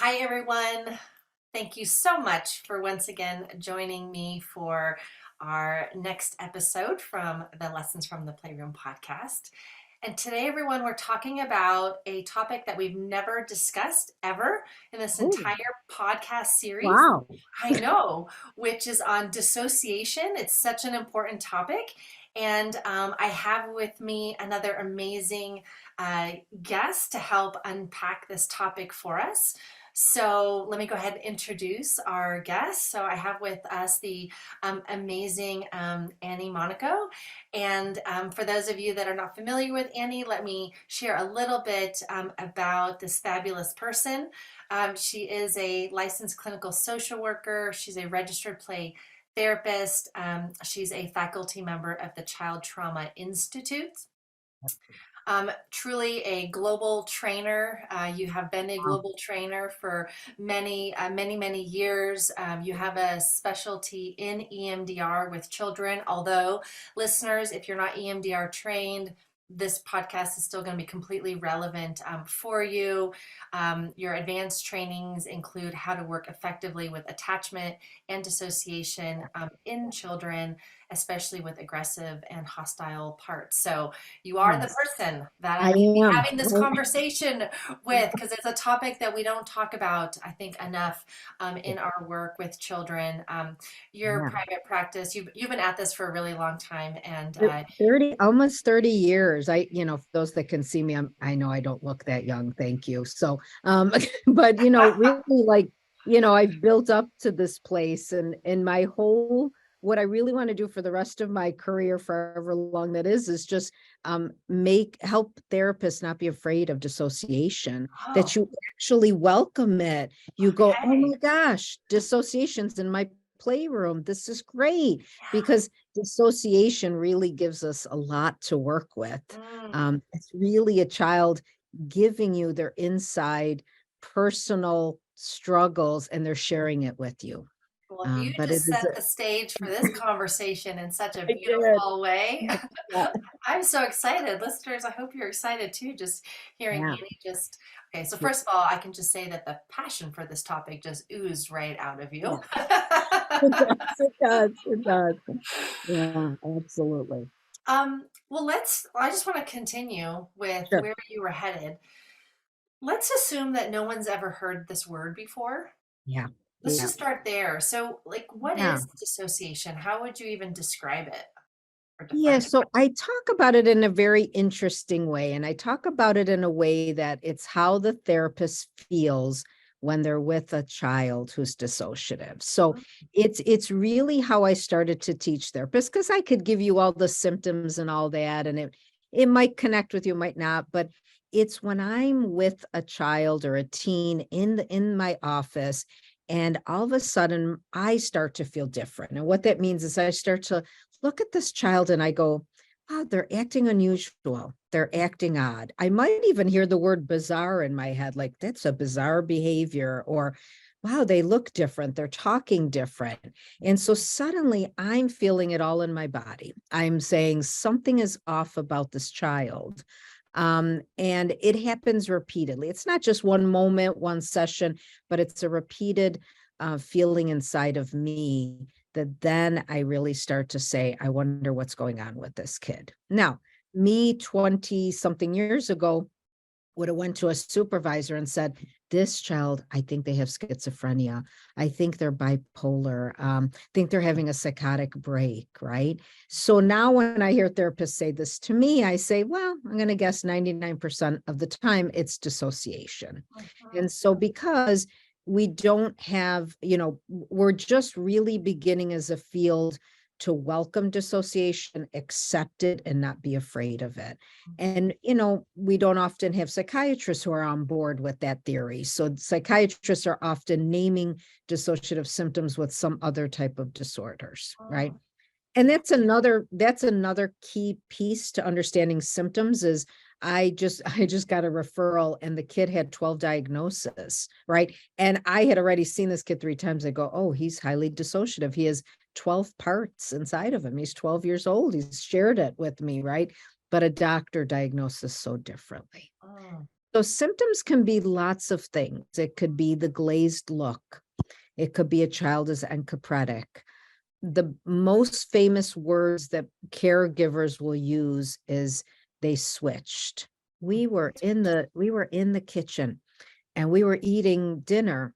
Hi, everyone. Thank you so much for once again joining me for our next episode from the Lessons from the Playroom podcast. And today, everyone, we're talking about a topic that we've never discussed ever in this Oh, entire podcast series. wow. I know, which is on dissociation. It's such an important topic. And I have with me another amazing guest to help unpack this topic for us. So let me go ahead and introduce our guest. So I have with us the amazing Annie Monaco. And for those of you that are not familiar with Annie, let me share a little bit about this fabulous person. She is a licensed clinical social worker. She's a registered play therapist. She's a faculty member of the Child Trauma Institute. Truly a global trainer. You have been a Wow. global trainer for many years. You have a specialty in EMDR with children. Although, listeners, if you're not EMDR trained, this podcast is still going to be completely relevant for you. Your advanced trainings include how to work effectively with attachment and dissociation in children, especially with aggressive and hostile parts. So, you are the Yes, person that I I'm going to be am. having this conversation with because it's a topic that we don't talk about, I think, enough in our work with children. Your Yeah. private practice, you've been at this for a really long time, and 30, almost 30 years. For those that can see me, I know I don't look that young. Thank you. So, but really I've built up to this place and my whole, what I really want to do for the rest of my career, forever long that is just help therapists not be afraid of dissociation, that oh, you actually welcome it. You go, oh okay, my gosh, dissociation's in my playroom. This is great yeah, because dissociation really gives us a lot to work with. mm. It's really a child giving you their inside personal struggles and they're sharing it with you. Well, you But it just is set the stage for this conversation in such a I did. beautiful way. Yeah. I'm so excited. Listeners, I hope you're excited too, just hearing Yeah. Annie just. Okay, so first of all, I can just say that the passion for this topic just oozed right out of you. Yeah. It does. It does. It does. Yeah, absolutely. Well, I just want to continue with Sure. where you were headed. Let's assume that no one's ever heard this word before. Yeah. Let's Yeah. just start there. So, like, what Yeah. is dissociation? How would you even describe it or Yeah, define it? so I talk about it in a very interesting way, and I talk about it in a way that it's how the therapist feels when they're with a child who's dissociative. So it's really how I started to teach therapists because I could give you all the symptoms and all that, and it might connect with you, might not, but it's when I'm with a child or a teen in my office, and all of a sudden I start to feel different. And what that means is I start to look at this child and I go, wow, they're acting unusual. They're acting odd. I might even hear the word bizarre in my head, like that's a bizarre behavior, or wow, they look different. They're talking different. And so suddenly I'm feeling it all in my body. I'm saying something is off about this child. And it happens repeatedly. It's not just one moment, one session, but it's a repeated feeling inside of me that then I really start to say, I wonder what's going on with this kid. Now, me 20 something years ago would have went to a supervisor and said, this child, I think they have schizophrenia. I think they're bipolar. Think they're having a psychotic break, right? So now when I hear therapists say this to me, I say, well, I'm going to guess 99% of the time it's dissociation. Mhm. And so because we don't have, we're just really beginning as a field to welcome dissociation, accept it, and not be afraid of it. And, we don't often have psychiatrists who are on board with that theory. So psychiatrists are often naming dissociative symptoms with some other type of disorders, right? Mm. And that's another key piece to understanding symptoms is I just got a referral and the kid had 12 diagnoses, right? And I had already seen this kid 3 times. I go, oh, he's highly dissociative. He has 12 parts inside of him. He's 12 years old. He's shared it with me, right? But a doctor diagnoses so differently. Mm. So symptoms can be lots of things. It could be the glazed look. It could be a child is encopretic. The most famous words that caregivers will use is they switched. We were in the kitchen and we were eating dinner,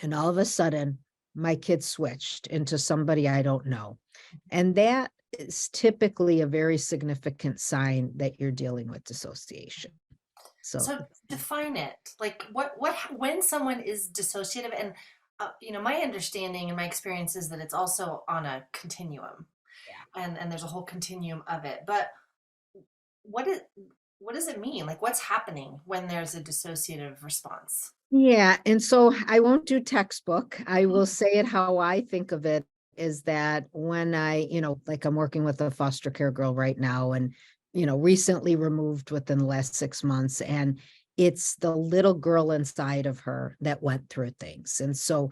and all of a sudden my kid switched into somebody I don't know. And that is typically a very significant sign that you're dealing with dissociation. So So define it. Like when someone is dissociative, and my understanding and my experience is that it's also on a continuum, and there's a whole continuum of it. But what is what does it mean? Like what's happening when there's a dissociative response? yeah, and so I won't do textbook. I will Mhm. say it how I think of it is that when like I'm working with a foster care girl right now and, recently removed within the last 6 months. And it's the little girl inside of her that went through things. And so,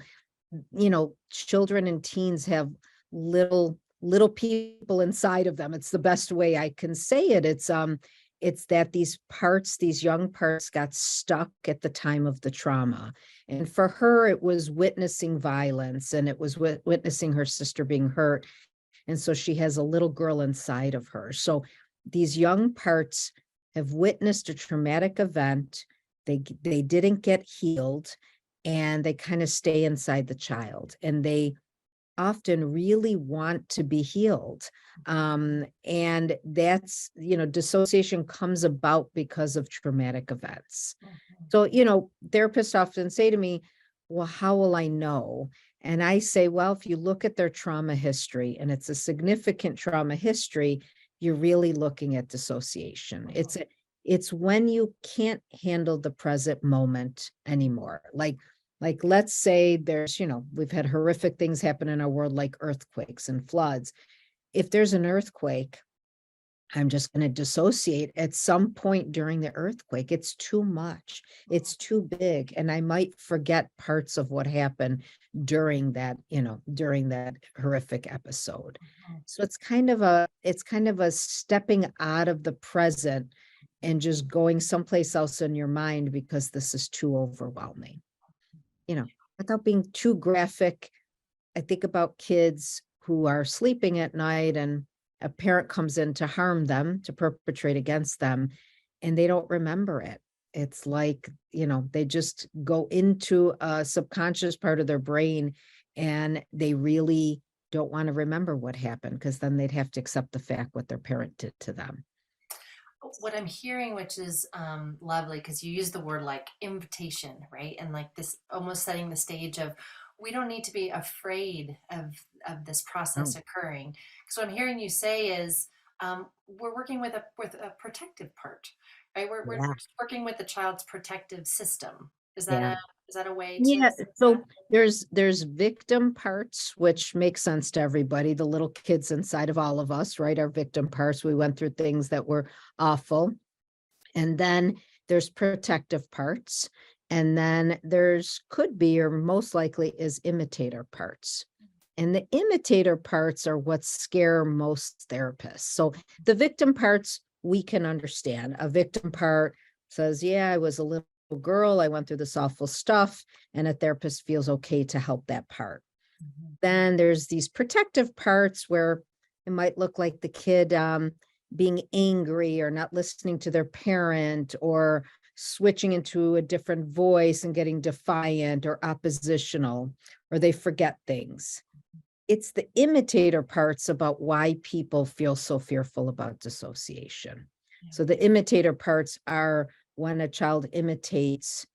children and teens have little people inside of them. It's the best way I can say it. It's that these young parts got stuck at the time of the trauma. And for her, it was witnessing violence, and it was witnessing her sister being hurt. And so she has a little girl inside of her. So these young parts have witnessed a traumatic event. They didn't get healed, and they kind of stay inside the child, and they often really want to be healed. And dissociation comes about because of traumatic events. Mhm. So, therapists often say to me, well, how will I know? And I say, well, if you look at their trauma history and it's a significant trauma history, you're really looking at dissociation. It's when you can't handle the present moment anymore. Like let's say we've had horrific things happen in our world, like earthquakes and floods. If there's an earthquake, I'm just going to dissociate at some point during the earthquake. It's too much. It's too big. And I might forget parts of what happened during that horrific episode. Mhm. So it's kind of a stepping out of the present and just going someplace else in your mind because this is too overwhelming. You know, without being too graphic, I think about kids who are sleeping at night and a parent comes in to harm them, to perpetrate against them, and they don't remember it. It's like, they just go into a subconscious part of their brain and they really don't want to remember what happened because then they'd have to accept the fact what their parent did to them. What I'm hearing, which is lovely, because you use the word like invitation, right? And like this almost setting the stage of we don't need to be afraid of this Oh, process occurring. So what I'm hearing you say is we're working with a protective part, right? We're yeah. just working with the child's protective system. Is that Yeah. a way to Yeah, say that? so there's victim parts, which makes sense to everybody. The little kids inside of all of us, right, are victim parts. We went through things that were awful. And then there's protective parts. And then there's could be, or most likely is imitator parts. And the imitator parts are what scare most therapists. So the victim parts we can understand. A victim part says, yeah, I was a little girl, I went through this awful stuff, and a therapist feels okay to help that part. Mhm. Then there's these protective parts where it might look like the kid being angry or not listening to their parent or switching into a different voice and getting defiant or oppositional, or they forget things. It's the imitator parts about why people feel so fearful about dissociation. Yeah. So the imitator parts are when a child imitates,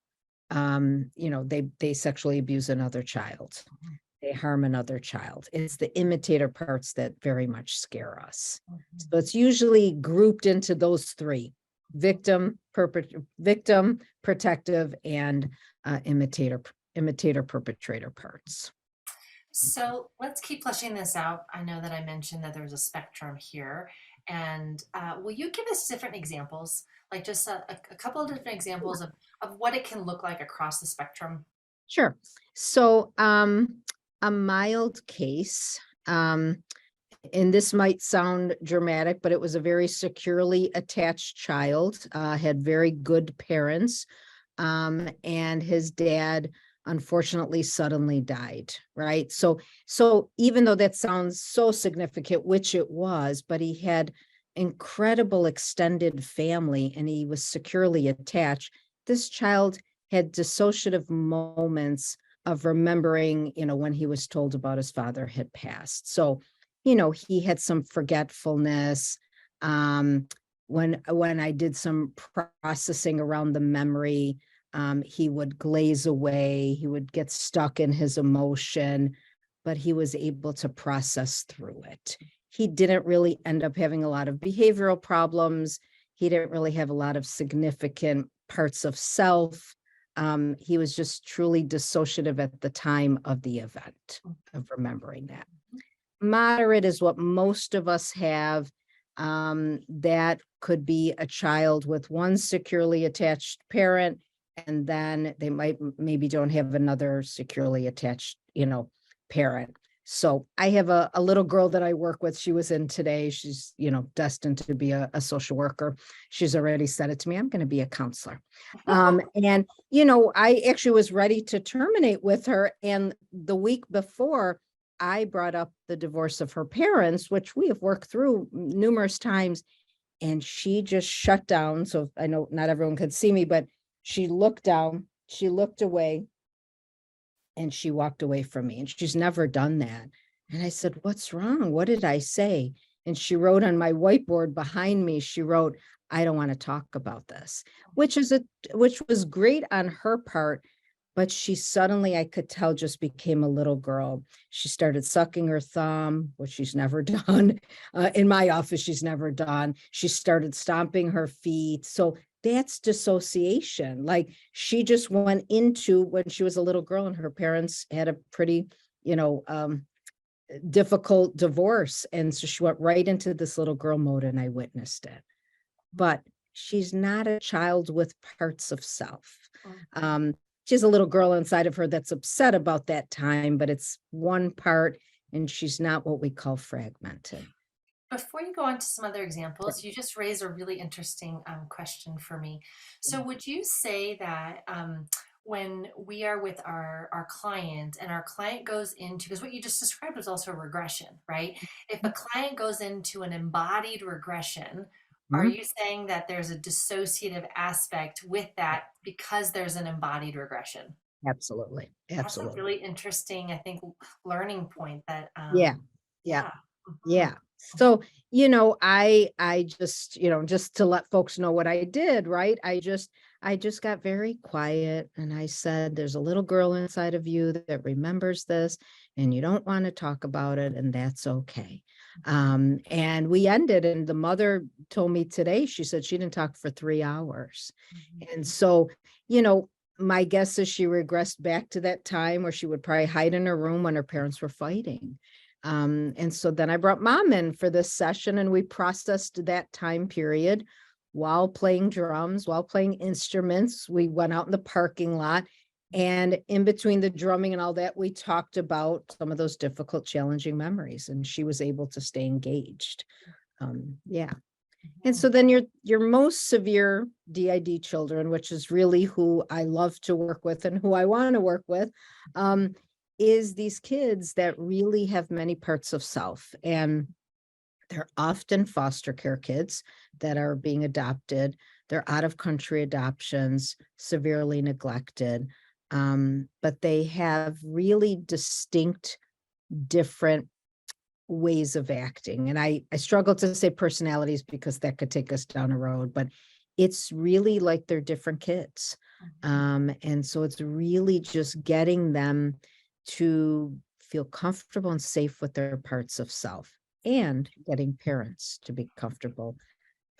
they sexually abuse another child, Mhm. they harm another child. It's the imitator parts that very much scare us. So Mhm. it's usually grouped into those three: victim, protective, and imitator perpetrator parts. So let's keep fleshing this out. I know that I mentioned that there's a spectrum here. And will you give us different examples, like just a couple of different examples of what it can look like across the spectrum? Sure. So, a mild case, and this might sound dramatic, but it was a very securely attached child, had very good parents. And his dad unfortunately suddenly died, right? So even though that sounds so significant, which it was, but he had incredible extended family and he was securely attached. This child had dissociative moments of remembering, when he was told about his father had passed. So, he had some forgetfulness. Um, when I did some processing around the memory, he would glaze away, he would get stuck in his emotion, but he was able to process through it. He didn't really end up having a lot of behavioral problems. He didn't really have a lot of significant parts of self. He was just truly dissociative at the time of the event of remembering that. Moderate is what most of us have. That could be a child with one securely attached parent, and then they might maybe don't have another securely attached, parent. So I have a little girl that I work with. She was in today. She's, destined to be a social worker. She's already said it to me. I'm going to be a counselor. And, I actually was ready to terminate with her. And the week before, I brought up the divorce of her parents, which we have worked through numerous times, and she just shut down. So I know not everyone could see me, but she looked down, she looked away, and she walked away from me. And she's never done that. And I said, "What's wrong? What did I say?" And she wrote on my whiteboard behind me, she wrote, "I don't want to talk about this," which was great on her part. But she suddenly, I could tell, just became a little girl. She started sucking her thumb, which she's never done. In my office, she's never done. She started stomping her feet. So that's dissociation. Like, she just went into when she was a little girl and her parents had a pretty, you know, um, difficult divorce. And so she went right into this little girl mode, and I witnessed it. But she's not a child with parts of self. Mhm. Um, she's a little girl inside of her that's upset about that time, but it's one part, and she's not what we call fragmented. Before you go on to some other Yeah. examples, you just raised a really interesting question for me. So, would you say that when we are with our client and our client goes into, because what you just described was also regression, right? If a client goes into an embodied regression, are Mhm. you saying that there's a dissociative aspect with that because there's an embodied regression? Absolutely. That's a Absolutely. really interesting, I think, learning point that, Yeah. Yeah. yeah. Mhm, Yeah. So, I just, just to let folks know what I did, right? I just got very quiet and I said, "There's a little girl inside of you that remembers this and you don't want to talk about it, and that's okay." And we ended, and the mother told me today, she said she didn't talk for 3 hours. mhm, And so, you know, my guess is she regressed back to that time where she would probably hide in her room when her parents were fighting. And so then I brought mom in for this session, and we processed that time period while playing drums, while playing instruments. We went out in the parking lot, and in between the drumming and all that, we talked about some of those difficult, challenging memories, and she was able to stay engaged. Yeah. And mhm. so then your most severe DID children, which is really who I love to work with and who I want to work with, um, is these kids that really have many parts of self. And they're often foster care kids that are being adopted. They're out of country adoptions, severely neglected. But they have really distinct, different ways of acting. And I struggle to say personalities because that could take us down a road, but it's really like they're different kids. And so it's really just getting them to feel comfortable and safe with their parts of self, and getting parents to be comfortable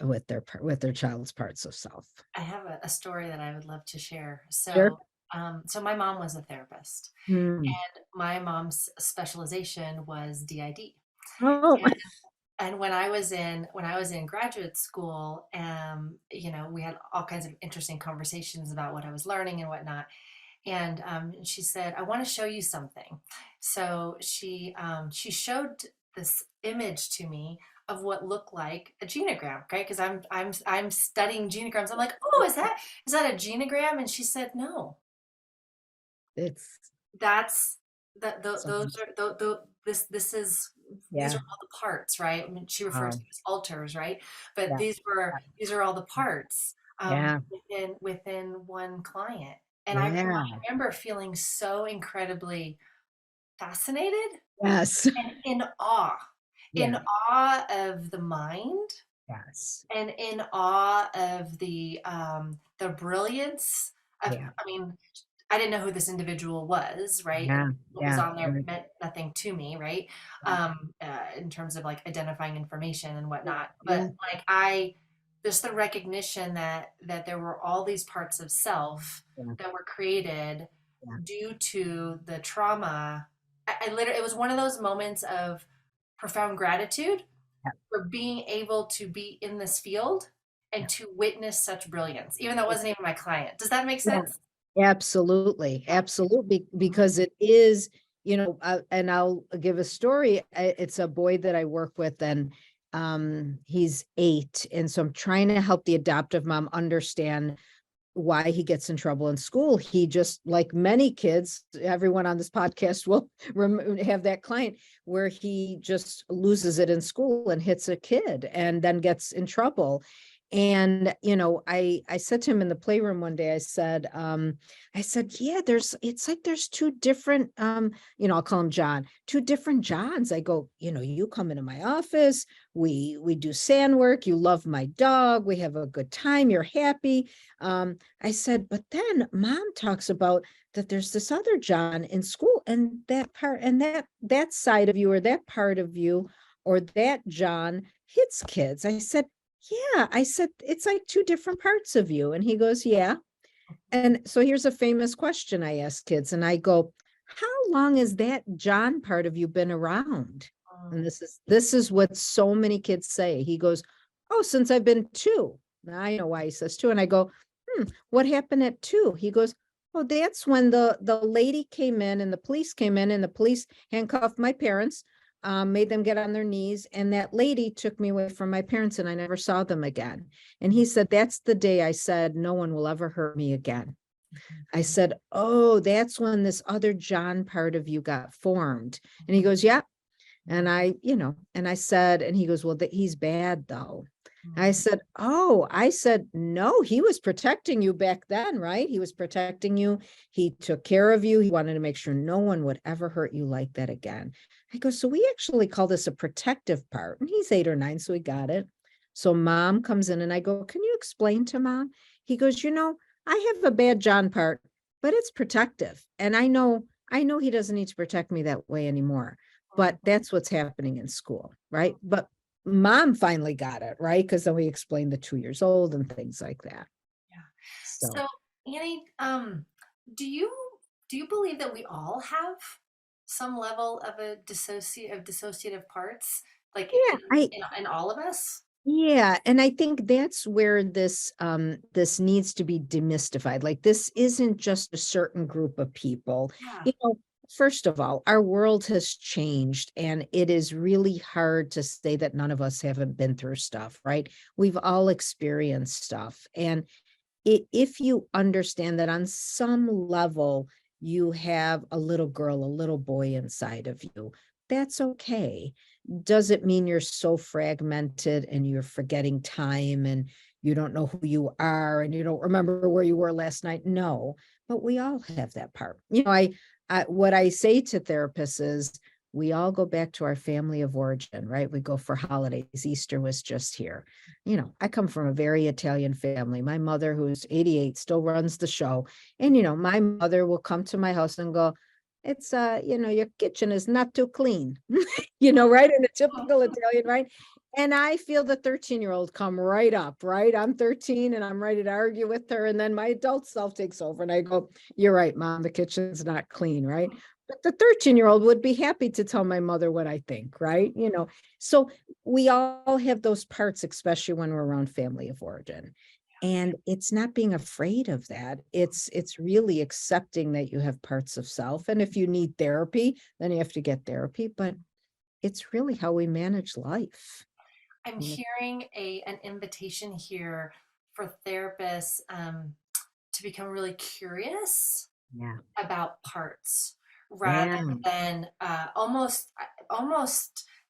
with their child's parts of self. I have a story that I would love to share. Sure. So my mom was a therapist, Mm. and my mom's specialization was DID. Oh, And when I was in graduate school, we had all kinds of interesting conversations about what I was learning and whatnot. And she said, "I want to show you something." So she showed. this image to me of what looked like a genogram, right? Because I'm studying genograms. I'm like, oh, is that a genogram? And she said, no, It's that's some, those are this is these are yeah. all the parts, right? I mean, she referred to Oh, them as alters, right? But yeah. these are all the parts Yeah. within one client. And I Yeah. remember feeling so incredibly fascinated Yes. and in Yeah. awe of the mind Yes. and in awe of the brilliance of, Yeah. I mean, I didn't know who this individual was, right? And Yeah. what was Yeah. on there meant nothing to me, right? In terms of like identifying information and Yeah. whatnot. But Yeah. like just the recognition that there were all these parts of self Yeah. that were created Yeah. due to the trauma. I literally, it was one of those moments of profound gratitude for being able to be in this field Yeah. and to witness such brilliance, even though it wasn't even my client. Does that make Yeah. sense? Absolutely. Yeah. Absolutely. Mhm. Because it is, and I'll give a story. It's a boy that I work with, and he's 8. And so I'm trying to help the adoptive mom understand why he gets in trouble in school. He just, like many kids, everyone on this podcast will have that client where he just loses it in school and hits a kid and then gets in trouble. And I said to him in the playroom one day, I said, yeah, it's like there's two different, I'll call him John, two different Johns. I go, you come into my office, we do sand work, you love my dog, we have a good time, you're happy. I said, but then mom talks about that there's this other John in school, and that part, and that side of you, or that part of you, or that John hits kids. I said, yeah. I said, it's like two different parts of you. And he goes, yeah. And so here's a famous question I ask kids, and I go, how long has that John part of you been around? And Mm, this is what so many kids say. He goes, oh, since I've been 2. Now I know why he says 2. And I go, what happened at 2? He goes, oh, that's when the lady came in and the police came in and the police handcuffed my parents, made them get on their knees. And that lady took me away from my parents and I never saw them again. And he said, that's the day I said, no one will ever hurt me again. I said, oh, that's when this other John part of you got formed. And he goes, yeah. And I said, and he goes, well, he's bad though. I said, oh, I said, no, he was protecting you back then, right? He was protecting you. He took care of you. He wanted to make sure no one would ever hurt you like that again. I go, so we actually call this a protective part. And he's 8 or 9, so he got it. So mom comes in and I go, can you explain to mom? He goes, I have a bad John part, but it's protective. And I know he doesn't need to protect me that way anymore. But that's what's happening in school, right? But mom finally got it, right? Because then we explained the 2 years old and things like that. yeah. So So, Annie, do you do you believe that we all have some level of dissociative parts, like yeah, in all of us? yeah, and I think that's where this needs to be demystified. Like this isn't just a certain group of people. Yeah. You know, first of all, our world has changed and it is really hard to say that none of us haven't been through stuff, right? We've all experienced stuff. And if you understand that on some level you have a little girl, a little boy inside of you, that's okay. Does it mean you're so fragmented and you're forgetting time and you don't know who you are and you don't remember where you were last night? No, but we all have that part. I what I say to therapists is we all go back to our family of origin, right? We go for holidays. Easter was just here. I come from a very Italian family. My mother, who's 88, still runs the show. And, my mother will come to my house and go, it's, your kitchen is not too clean, right? In a typical Italian, right? And I feel the 13-year-old come right up, right? I'm 13 and I'm ready to argue with her. And then my adult self takes over and I go, you're right, mom, the kitchen's not clean, right? But the 13-year-old would be happy to tell my mother what I think, right? So we all have those parts, especially when we're around family of origin. And it's not being afraid of that. It's really accepting that you have parts of self. And if you need therapy, then you have to get therapy. But it's really how we manage life. I'm You know? hearing an invitation here for therapists to become really curious Yeah. about parts rather Yeah. than almost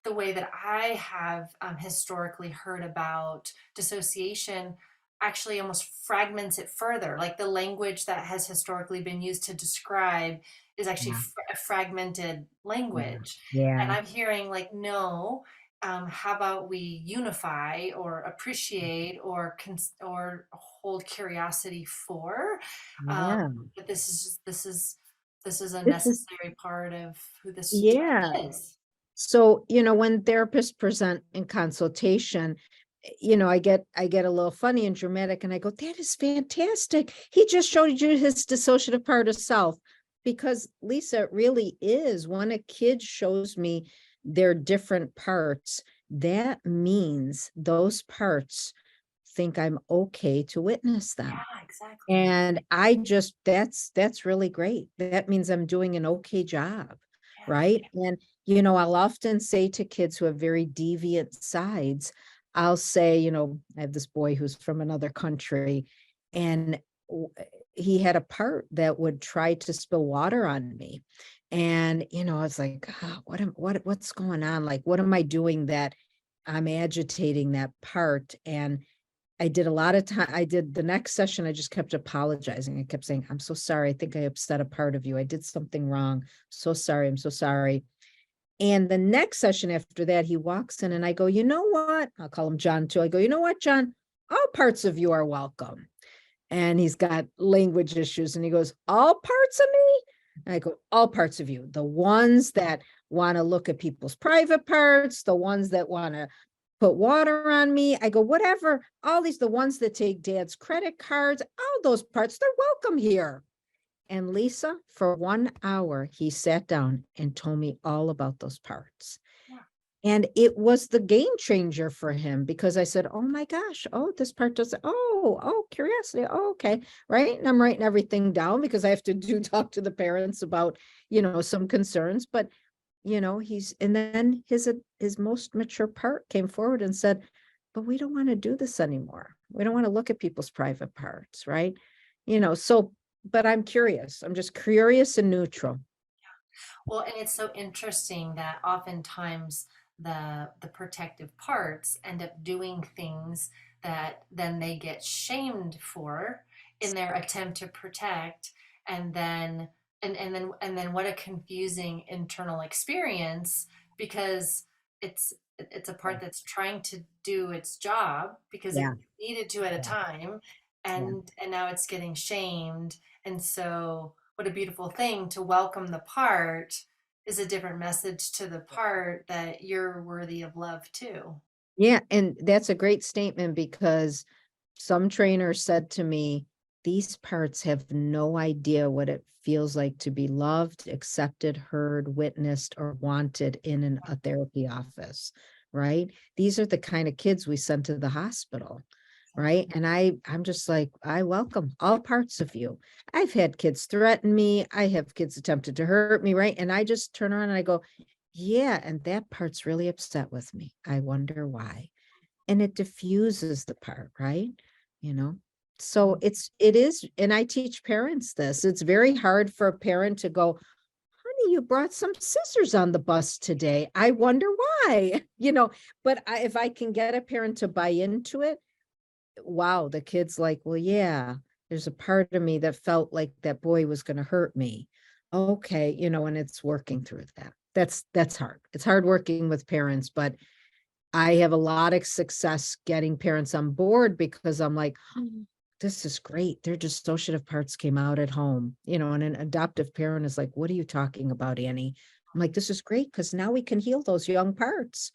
the way that I have historically heard about dissociation actually almost fragments it further. Like the language that has historically been used to describe is actually Yeah. a fragmented Yeah. language. And Yeah. I'm hearing like, no, how about we unify or appreciate or or hold curiosity for um, Yeah. but this is a This is, necessary part of who this yeah. child is. So, when therapists present in consultation, I get a little funny and dramatic and I go, that is fantastic. He just showed you his dissociative part of self. Because Lisa, it really is when a kid shows me their different parts, that means those parts think I'm okay to witness them. Yeah, exactly. And I just that's really great. That means I'm doing an okay job, Yeah. right? And, I'll often say to kids who have very deviant sides, I'll say, I have this boy who's from another country, and he had a part that would try to spill water on me. And, I was like, "Ah, what's going on? Like, what am I doing that I'm agitating that part?" And I did a lot of time. I did the next session. I just kept apologizing. I kept saying, I'm so sorry. I think I upset a part of you. I did something wrong. So sorry. I'm so sorry. And the next session after that, he walks in and I go, you know what? I'll call him John too. I go, you know what, John? All parts of you are welcome. And he's got language issues. And he goes, all parts of me? And I go, all parts of you. The ones that want to look at people's private parts, the ones that want to put water on me. I go, whatever, all these, the ones that take dad's credit cards, all those parts, they're welcome here. And Lisa, for 1 hour, he sat down and told me all about those parts. Yeah. And it was the game changer for him because I said, oh my gosh, oh, this part does, oh, curiosity. Oh, okay. Right. And I'm writing everything down because I have to talk to the parents about, some concerns. But and then his most mature part came forward and said, but we don't want to do this anymore. We don't want to look at people's private parts, right? So, but I'm curious. I'm just curious and neutral. Well, and it's so interesting that oftentimes the protective parts end up doing things that then they get shamed for in their attempt to protect, and then and then what a confusing internal experience because it's a Yeah. part that's trying to do its job because Yeah. it needed to at a Yeah. time, Yeah. and now it's getting shamed. And so what a beautiful thing to welcome the part is a different message to the part that you're worthy of love too. Yeah, and that's a great statement because some trainer said to me, these parts have no idea what it feels like to be loved, accepted, heard, witnessed, or wanted in a therapy office, right? These are the kind of kids we send to the hospital, right? And I'm just like, I welcome all parts of you. I've had kids threaten me. I have kids attempted to hurt me, right? And I just turn around and I go, yeah, and that part's really upset with me. I wonder why. And it diffuses the part, right? You know? So it is, and I teach parents this. It's very hard for a parent to go, honey, you brought some scissors on the bus today. I wonder why, but if I can get a parent to buy into it, wow, the kid's like, well, yeah, there's a part of me that felt like that boy was going to hurt me. Okay, and it's working through that. That's hard. It's hard working with parents, but I have a lot of success getting parents on board because I'm like, oh, this is great. Their dissociative parts came out at home, and an adoptive parent is like, what are you talking about, Annie? I'm like, this is great because now we can heal those young parts.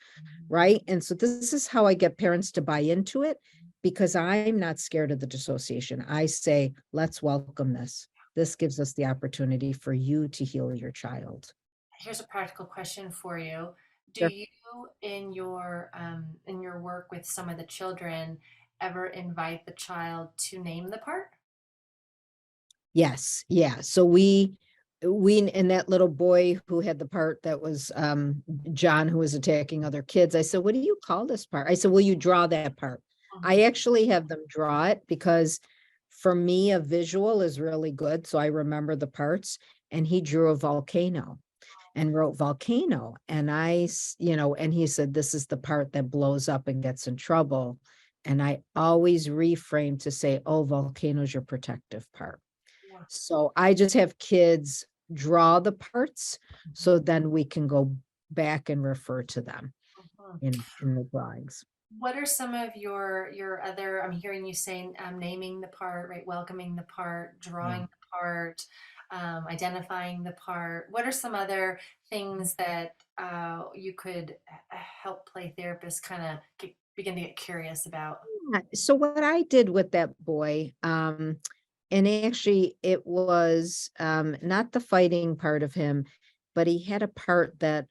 Right. And so this is how I get parents to buy into it because I'm not scared of the dissociation. I say, let's welcome this. This gives us the opportunity for you to heal your child. Here's a practical question for you. Do Sure. you in your work with some of the children ever invite the child to name the part? Yes. Yeah. So and that little boy who had the part that was John, who was attacking other kids, I said, what do you call this part? I said, will you draw that part? I Mhm. actually have them draw it because for me, a visual is really good. So I remember the parts. And he drew a volcano and wrote volcano. And and he said, this is the part that blows up and gets in trouble. And I always reframe to say, oh, volcano's your protective part. Yeah. So I just have kids draw the parts so then we can go back and refer to them Mhm. in the drawings. What are some of your other, I'm hearing you saying, naming the part, right? Welcoming the part, Yeah. drawing the part, identifying the part. What are some other things that you could help play therapists kind of begin to get curious about? So what I did with that boy, and actually it was not the fighting part of him, but he had a part that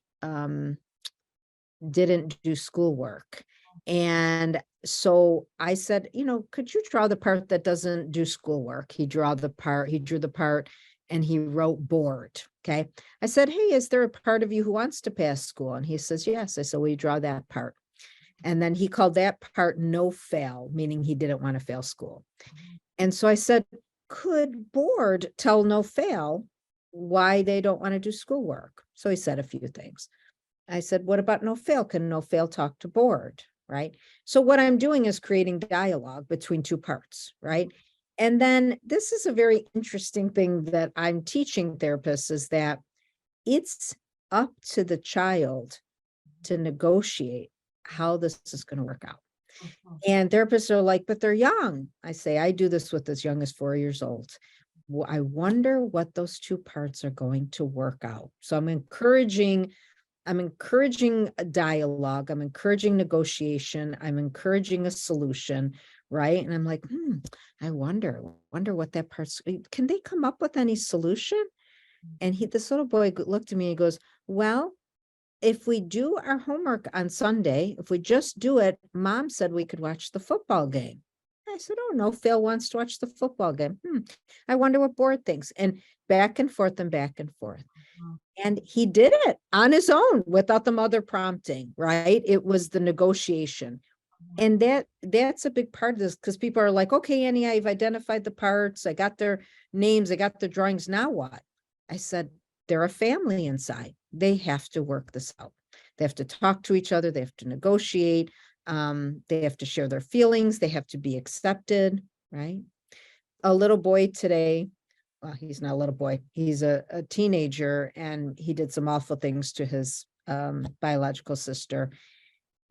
didn't do schoolwork. And so I said, could you draw the part that doesn't do schoolwork? He drew the part and he wrote bored. Okay. I said, hey, is there a part of you who wants to pass school? And he says, yes. I said, well, you draw that part. And then he called that part no fail, meaning he didn't want to fail school. And so I said, could board tell no fail why they don't want to do schoolwork? So he said a few things. I said, what about no fail? Can no fail talk to board? Right. So what I'm doing is creating dialogue between two parts. Right. And then this is a very interesting thing that I'm teaching therapists is that it's up to the child to negotiate how this is going to work out. Mhm. And therapists are like, but they're young. I say, I do this with as young as 4 years old. I wonder what those two parts are going to work out. So I'm encouraging a dialogue. I'm encouraging negotiation. I'm encouraging a solution. Right. And I'm like, I wonder what that part's, can they come up with any solution? And this little boy looked at me and he goes, well, if we do our homework on Sunday, if we just do it, mom said we could watch the football game. I said, oh, no, Phil wants to watch the football game. I wonder what board thinks. And back and forth and back and forth. Mhm. And he did it on his own without the mother prompting, right? It was the negotiation. And that's a big part of this because people are like, okay, Annie, I've identified the parts. I got their names. I got the drawings. Now what? I said, they're a family inside. They have to work this out. They have to talk to each other. They have to negotiate. They have to share their feelings. They have to be accepted, right? A little boy today, well, he's not a little boy. He's a teenager and he did some awful things to his biological sister.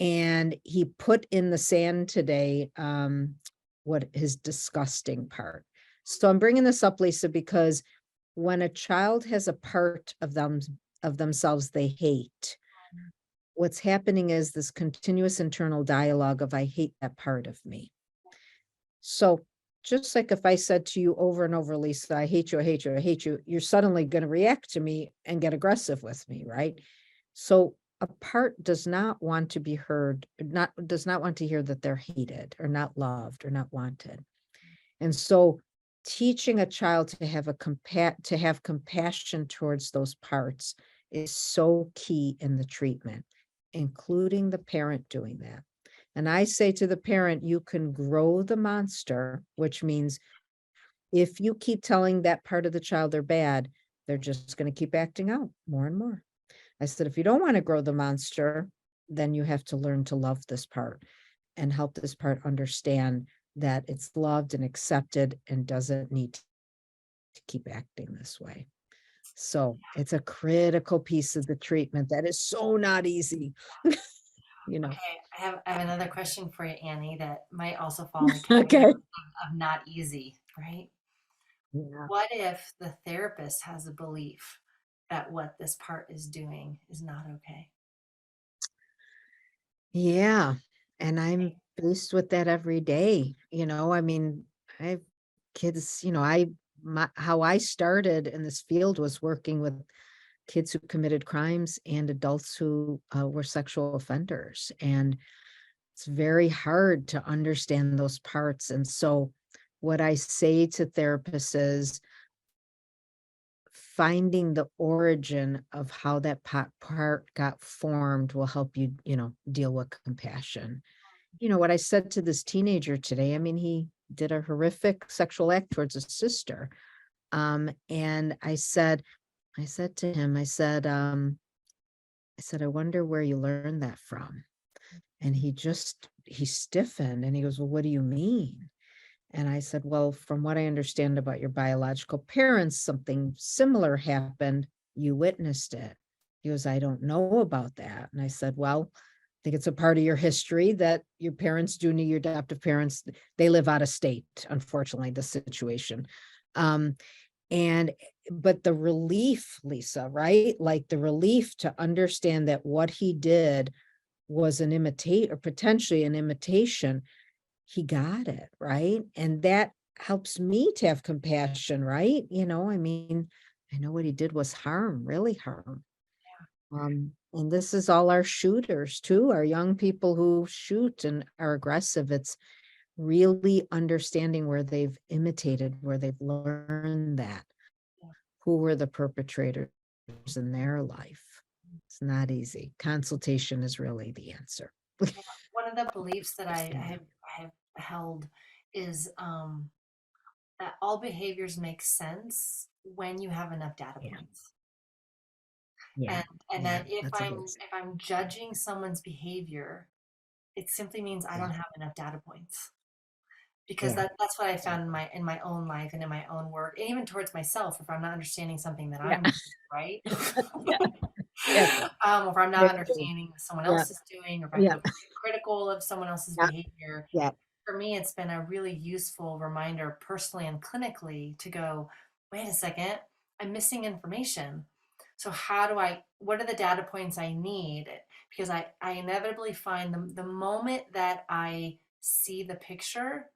And he put in the sand today, what his disgusting part. So I'm bringing this up, Lisa, because when a child has a part of themselves they hate, what's happening is this continuous internal dialogue of I hate that part of me. So just like if I said to you over and over, Lisa, I hate you, I hate you, I hate you, you're suddenly going to react to me and get aggressive with me, right? So a part does not want to be heard, does not want to hear that they're hated or not loved or not wanted. And so teaching a child to have to have compassion towards those parts is so key in the treatment, including the parent doing that. And I say to the parent, you can grow the monster, which means if you keep telling that part of the child they're bad, they're just going to keep acting out more and more. I said, if you don't want to grow the monster, then you have to learn to love this part and help this part understand that it's loved and accepted and doesn't need to keep acting this way. So it's a critical piece of the treatment that is so not easy, you know. Okay, I have another question for you, Annie, that might also fall in the category Okay. of not easy, right? Yeah. What if the therapist has a belief that what this part is doing is not okay? Yeah. And I'm faced with that every day. I mean, I have kids, how I started in this field was working with kids who committed crimes and adults who were sexual offenders. And it's very hard to understand those parts. And so, what I say to therapists is finding the origin of how that part got formed will help you, deal with compassion. What I said to this teenager today, I mean, he did a horrific sexual act towards a sister. And I said to him, I said, I wonder where you learned that from. And he stiffened and he goes, well, what do you mean? And I said, well, from what I understand about your biological parents, something similar happened. You witnessed it. He goes, I don't know about that. And I said, well, I think it's a part of your history that your parents do need your adoptive parents. They live out of state, unfortunately, the situation. Um, and but the relief, Lisa, right? Like the relief to understand that what he did was an imitate or potentially an imitation, he got it, right? And that helps me to have compassion, right? I mean, I know what he did was harm, really harm. And this is all our shooters too, our young people who shoot and are aggressive. It's really understanding where they've imitated, where they've learned that, who were the perpetrators in their life. It's not easy. Consultation is really the answer. One of the beliefs that Understand. I have held is that all behaviors make sense when you have enough data Yeah, points. yeah, And yeah. that if That's a good thing. I'm judging someone's behavior, it simply means I Yeah, don't have enough data points. Because yeah, that's what I yeah, found in my own life and in my own work, and even towards myself, if I'm not understanding something that yeah, I'm doing, right? yeah, yeah. Or if I'm not Very true. understanding what someone Yeah, else is doing, or if I'm yeah, being critical of someone else's yeah, behavior, yeah. for me, it's been a really useful reminder personally and clinically to go, wait a second, I'm missing information. So what are the data points I need? Because I inevitably find the moment that I see the picture,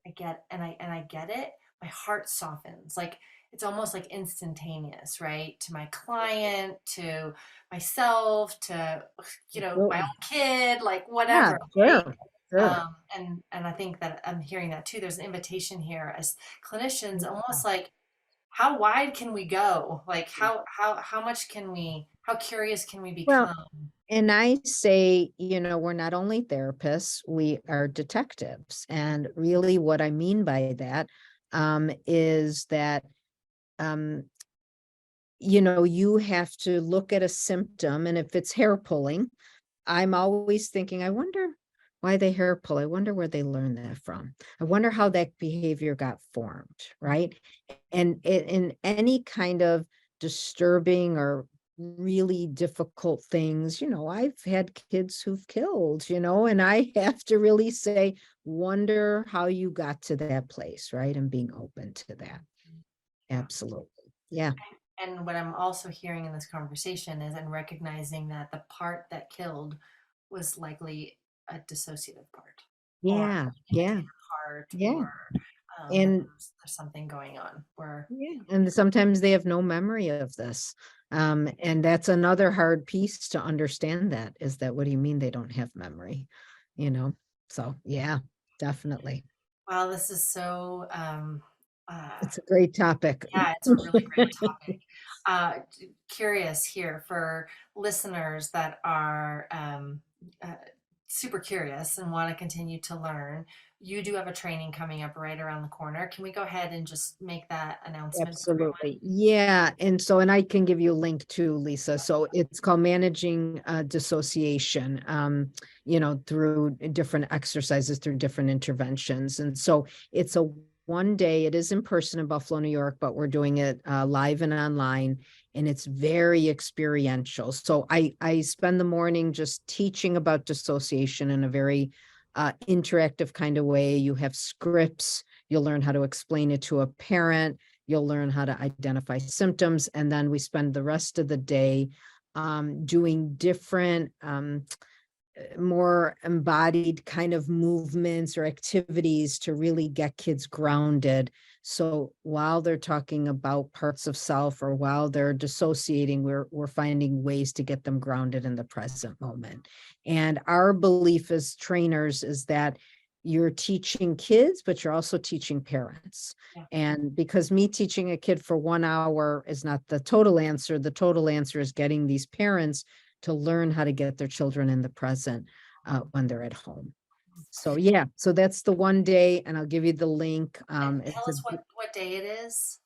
I get it, my heart softens. Like it's almost like instantaneous, right? To my client, to myself, to my Absolutely. own kid, like Yeah, whatever, right? sure, sure. And I think that I'm hearing that too. There's an invitation here as clinicians, Yeah. almost like how wide can we go? Like how much can we? How curious can we Well, become? and I say, we're not only therapists, we are detectives. And really what I mean by that is that um, you have to look at a symptom, and if it's hair pulling, I'm always thinking, I wonder why they hair pull. I wonder where they learned that from. I wonder how that behavior got formed, right? And in any kind of disturbing or really difficult things, I've had kids who've killed, and I have to really say, wonder how you got to that place, right? And being open to that. Yeah. Absolutely. Yeah. And what I'm also hearing in this conversation is and recognizing that the part that killed was likely a dissociative part or Yeah. an Yeah. imitative part Yeah. or that And there's something going on where yeah, and sometimes they have no memory of this. And that's another hard piece to understand, that is that what do you mean they don't have memory? You know? So yeah, definitely. wow, this is so uh, It's a great topic. yeah, it's a really great topic. Curious here for listeners that are uh, super curious and want to continue to learn. You do have a training coming up right around the corner. Can we go ahead and just make that announcement for everyone? Absolutely. Yeah. And I can give you a link too, Lisa. So it's called Managing Dissociation, through different exercises, through different interventions. And so it's a one day, it is in person in Buffalo, New York, but we're doing it live and online. And it's very experiential. So I spend the morning just teaching about dissociation in a very interactive kind of way. You have scripts. You'll learn how to explain it to a parent. You'll learn how to identify symptoms. And then we spend the rest of the day doing different, more embodied kind of movements or activities to really get kids grounded. So while they're talking about parts of self or while they're dissociating, we're finding ways to get them grounded in the present moment. And our belief as trainers is that you're teaching kids, but you're also teaching parents. Yeah. And because me teaching a kid for 1 hour is not the total answer is getting these parents to learn how to get their children in the present when they're at home. So yeah, so that's the one day, and I'll give you the link. And tell us what day it is.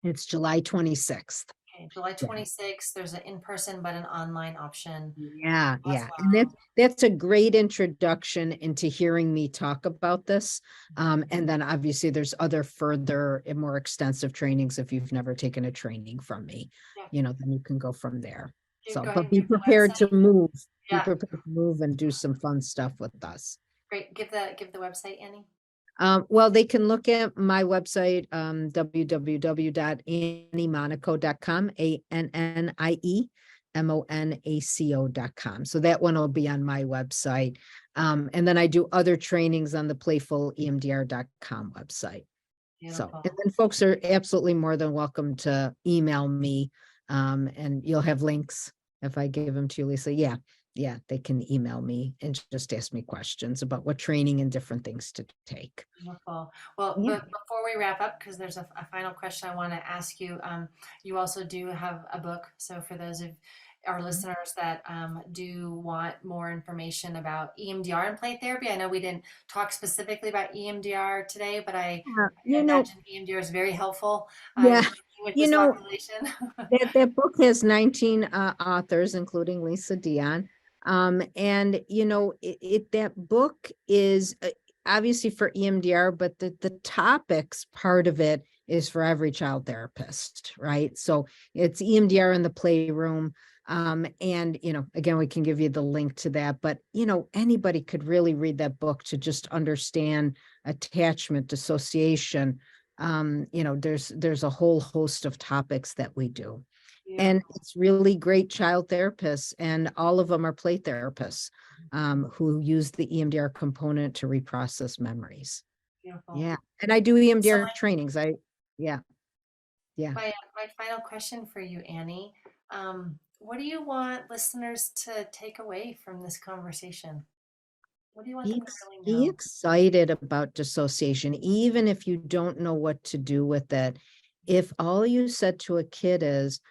It's July 26th. Okay, July Yeah. 26th. There's an in-person but an online option Yeah, as yeah. And well. that's a great introduction into hearing me talk about this. And then obviously there's other further and more extensive trainings if you've never taken a training from me, Yeah. then you can go from there. So, Go ahead but and be give the prepared to website. move, be Yeah, prepared to move and do some fun stuff with us. great. Give the website, Annie. Well, they can look at my website, www.anniemonaco.com, ANNIEMONACO.com. So that one will be on my website. And then I do other trainings on the playfulemdr.com website. So, Beautiful. and then folks are absolutely more than welcome to email me, and you'll have links if I give them to you, Lisa. Yeah, they can email me and just ask me questions about what training and different things to take. Beautiful. Well, Yeah. but before we wrap up, because there's a final question I want to ask you, you also do have a book. So for those of our listeners that do want more information about EMDR and play therapy, I know we didn't talk specifically about EMDR today, but I You know, imagine EMDR is very helpful yeah, with you this know, population. that book has 19 authors, including Lisa Dion. And that book is obviously for EMDR, but the topics part of it is for every child therapist, right? So it's EMDR in the playroom. And again, we can give you the link to that, but anybody could really read that book to just understand attachment, dissociation. There's a whole host of topics that we do. And Beautiful. it's really great child therapists, and all of them are play therapists who use the EMDR component to reprocess memories. Beautiful. Yeah. And I do So EMDR trainings. Yeah. my final question for you, Annie, what do you want listeners to take away from this conversation? What do you want them to really Be know? excited about dissociation, even if you don't know what to do with it. If all you said to a kid is,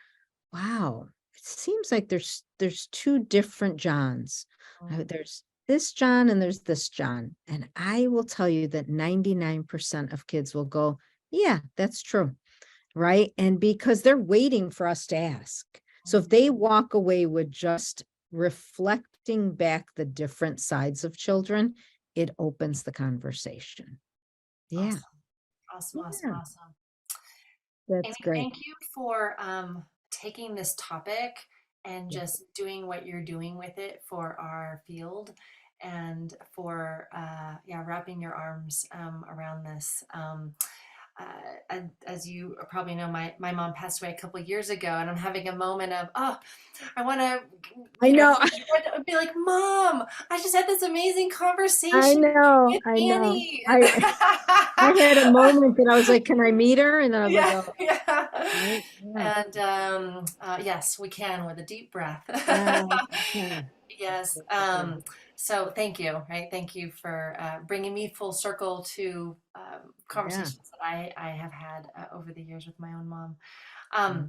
wow, it seems like there's two different Johns. There's this John and there's this John. And I will tell you that 99% of kids will go, yeah, that's true. Right. And because they're waiting for us to ask. So if they walk away with just reflecting back the different sides of children, it opens the conversation. Yeah. Awesome. Awesome. Awesome. Yeah. Awesome. That's Amy, great. thank you for taking this topic and Yeah. just doing what you're doing with it for our field and for wrapping your arms around this. As you probably know, my mom passed away a couple of years ago, and I'm having a moment of, oh, I want to, I know. be like, Mom, I just had this amazing I conversation know. with I know. Annie. I had a moment that I was like, can I meet her? And then I was like, Yeah, oh, yeah. right. Yeah. And yes, we can with a deep breath. Yeah. Yeah. Yes. So thank you, right? Thank you for bringing me full circle to Yeah. conversations that I have had over the years with my own mom. Yeah.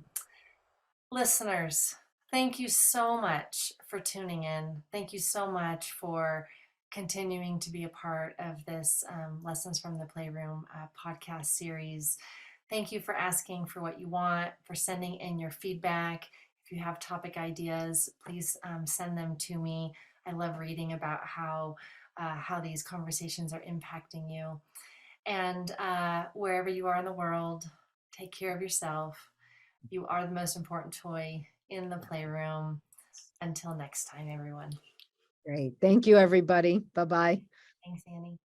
Listeners, thank you so much for tuning in. Thank you so much for continuing to be a part of this Lessons from the Playroom podcast series. Thank you for asking for what you want, for sending in your feedback. If you have topic ideas, please send them to me. I love reading about how these conversations are impacting you. And wherever you are in the world, take care of yourself. You are the most important toy in the playroom. Until next time, everyone. Great. Thank you, everybody. Bye-bye. Thanks, Annie.